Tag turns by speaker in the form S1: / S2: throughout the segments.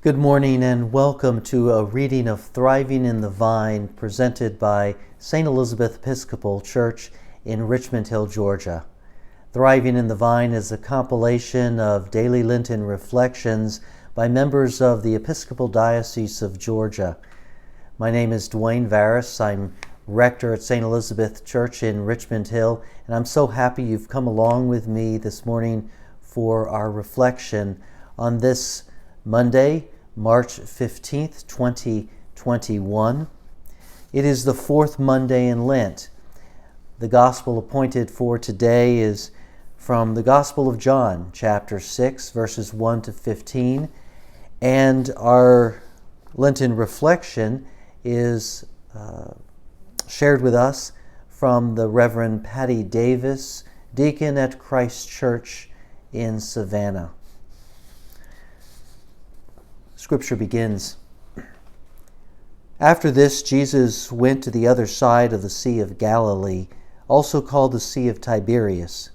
S1: Good morning and welcome to a reading of Thriving in the Vine presented by St. Elizabeth Episcopal Church in Richmond Hill, Georgia. Thriving in the Vine is a compilation of daily Lenten reflections by members of the Episcopal Diocese of Georgia. My name is Dwayne Varus. I'm rector at St. Elizabeth Church in Richmond Hill, and I'm so happy you've come along with me this morning for our reflection on this Monday, March 15th, 2021. It is the fourth Monday in Lent. The gospel appointed for today is from the Gospel of John, chapter 6, verses 1 to 15, and our Lenten reflection is shared with us from the Reverend Patty Davis, deacon at Christ Church in Savannah. Scripture begins, "After this, Jesus went to the other side of the Sea of Galilee, also called the Sea of Tiberias.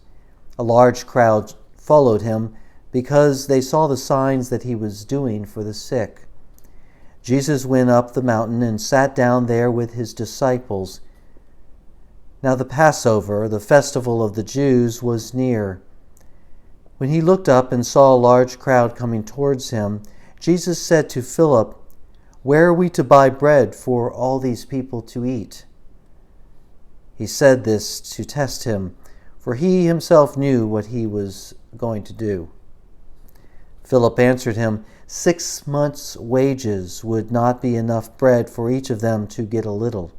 S1: A large crowd followed him because they saw the signs that he was doing for the sick. Jesus went up the mountain and sat down there with his disciples. Now the Passover, the festival of the Jews, was near. When he looked up and saw a large crowd coming towards him, Jesus said to Philip, 'Where are we to buy bread for all these people to eat?' He said this to test him, for he himself knew what he was going to do. Philip answered him, 6 months' wages would not be enough bread for each of them to get a little.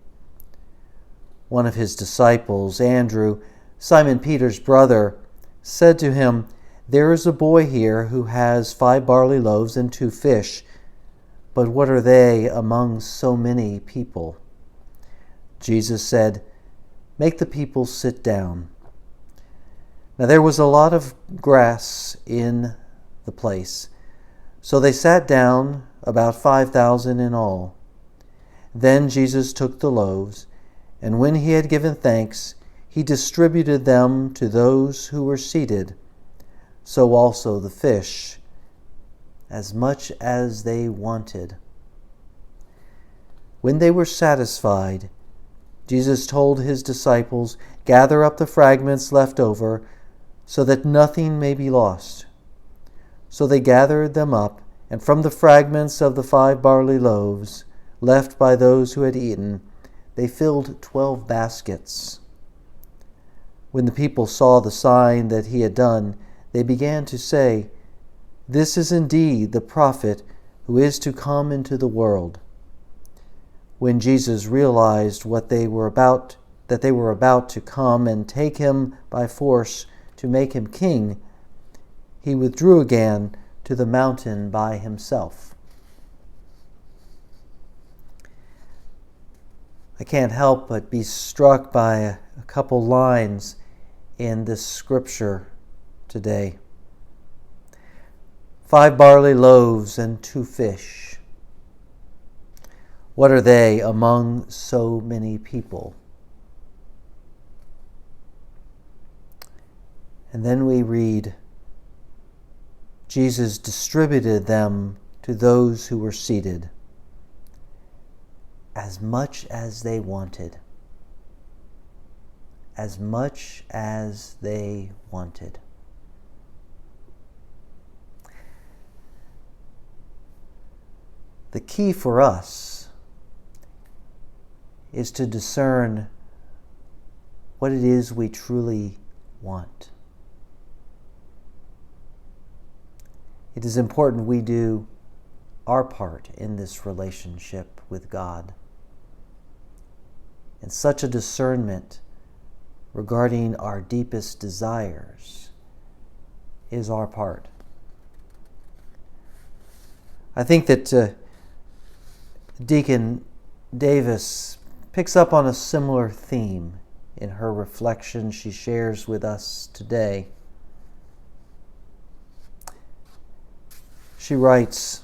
S1: One of his disciples, Andrew, Simon Peter's brother, said to him, 'There is a boy here who has 5 barley loaves and 2 fish, but what are they among so many people?' Jesus said, 'Make the people sit down.' Now there was a lot of grass in the place, so they sat down, about 5,000 in all. Then Jesus took the loaves, and when he had given thanks, he distributed them to those who were seated, so also the fish, as much as they wanted. When they were satisfied, Jesus told his disciples, 'Gather up the fragments left over, so that nothing may be lost.' So they gathered them up, and from the fragments of the 5 barley loaves left by those who had eaten, they filled 12 baskets. When the people saw the sign that he had done, they began to say, 'This is indeed the prophet who is to come into the world.' When Jesus realized that they were about to come and take him by force to make him king, he withdrew again to the mountain by himself." I can't help but be struck by a couple lines in this scripture today. 5 barley loaves and 2 fish. What are they among so many people? And then we read, Jesus distributed them to those who were seated, as much as they wanted. As much as they wanted. The key for us is to discern what it is we truly want. It is important we do our part in this relationship with God. And such a discernment regarding our deepest desires is our part. I think that Deacon Davis picks up on a similar theme in her reflection she shares with us today. She writes,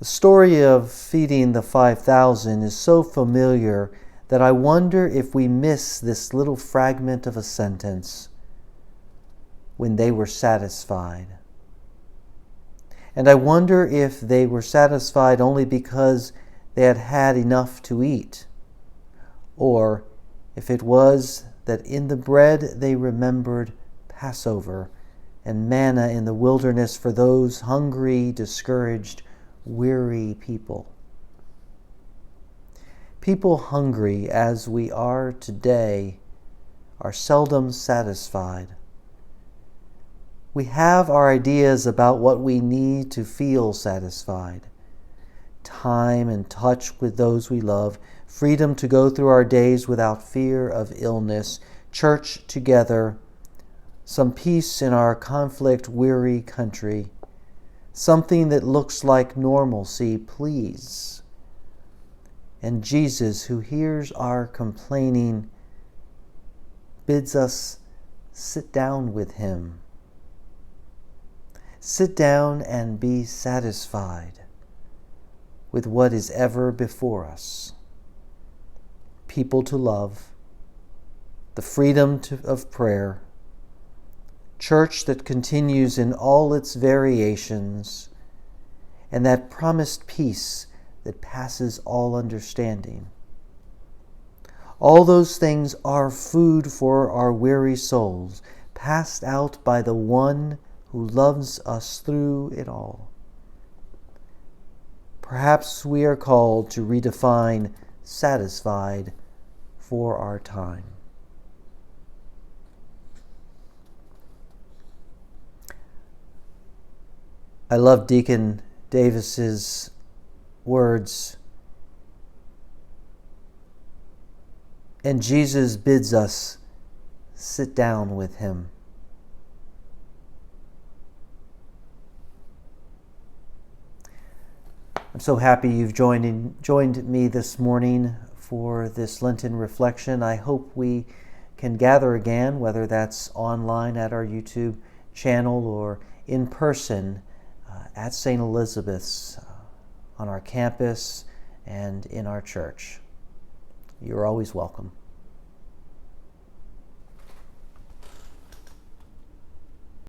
S1: "The story of feeding the 5,000 is so familiar that I wonder if we miss this little fragment of a sentence, when they were satisfied. And I wonder if they were satisfied only because they had had enough to eat, or if it was that in the bread they remembered Passover and manna in the wilderness for those hungry, discouraged, weary people. People hungry as we are today are seldom satisfied. We have our ideas about what we need to feel satisfied. Time and touch with those we love, freedom to go through our days without fear of illness, church together, some peace in our conflict-weary country, something that looks like normalcy, please. And Jesus, who hears our complaining, bids us sit down with him. Sit down and be satisfied with what is ever before us. People to love, the freedom of prayer, church that continues in all its variations, and that promised peace that passes all understanding. All those things are food for our weary souls, passed out by the one who loves us through it all. Perhaps we are called to redefine satisfied for our time. I love Deacon Davis's words. And Jesus bids us sit down with him. I'm so happy you've joined me this morning for this Lenten reflection. I hope we can gather again, whether that's online at our YouTube channel or in person at St. Elizabeth's on our campus and in our church. You're always welcome.